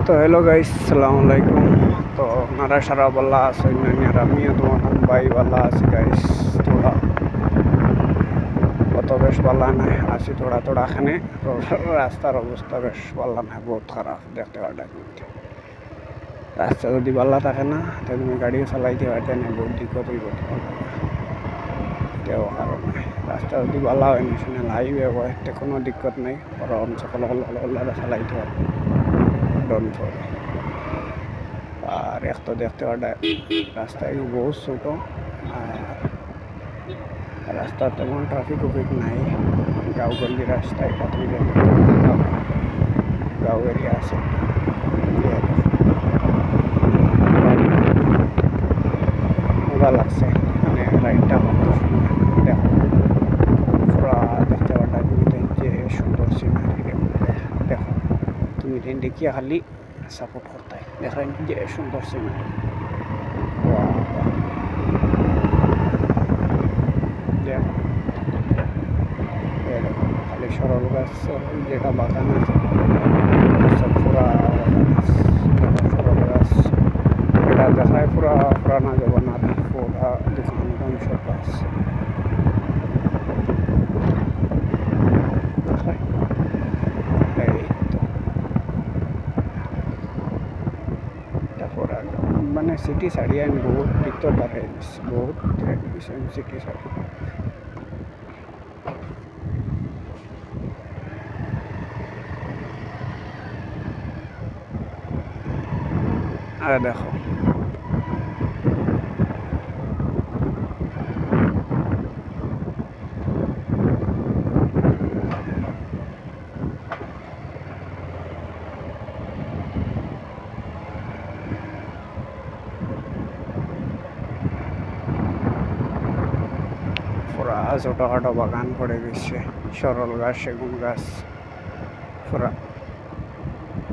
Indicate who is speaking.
Speaker 1: তো hello guys, সালাম আলাইকুম। তো আপনারা সারা বাল্লা আছেন আর আমিও তোমার ভাই বাল্লা আছি গাইস। থোড়া অত বেশ বাল্লা নাই আছি থোড়া থোড়া খানে। রাস্তার অবস্থা বেশ বাল্লা নাই, বহুত খারাপ দেখতে পারটা। রাস্তা যদি বাল্লা থাকে না তাহলে তুমি গাড়িও চালাইতে পারতে না, বহুত দিক্কত হইব তোমার লাগে। এটাও কারণে রাস্তা যদি বাল্লা হয় ন্যাশনাল হাইওয়ে হয় তো কোনো দিক্কত নাই, কারণ সকল চালাইতে পারবে ডন ফর। আর এক তো দেখতে পাটা রাস্তায় বহুত ছোট, আর রাস্তা তেমন ট্রাফিক উফিক নাই। গাঁও গল্লি রাস্তা, এটা তুমি গাঁও এরিয়া আছে। মজা লাগছে মানে রাইডটা কত সুন্দর দেখো। পুরা দেখতে পাটা তুমি যে সুন্দর সিনারি দেখো, তুমি দেখিয়া খালি সাপোর্ট করতে দেখেন যে সুন্দর সিনারি। খালি সরল গাছ, যেটা বাগান আছে সব পুরা সরল গাছ। এটা দেখায় পুরা পুরানা জমানার পুরা দোকান সব গাছ দেখায়। এই তো মানে সিটি সাইডে আমি বহুত ভিতর বাড়াই দিচ্ছি, বহুত সিটি সাইড। আর দেখো পুরা ছোটখাটো বাগান পড়ে গেছে, সরল গাছ, সেগুন গাছ পুরা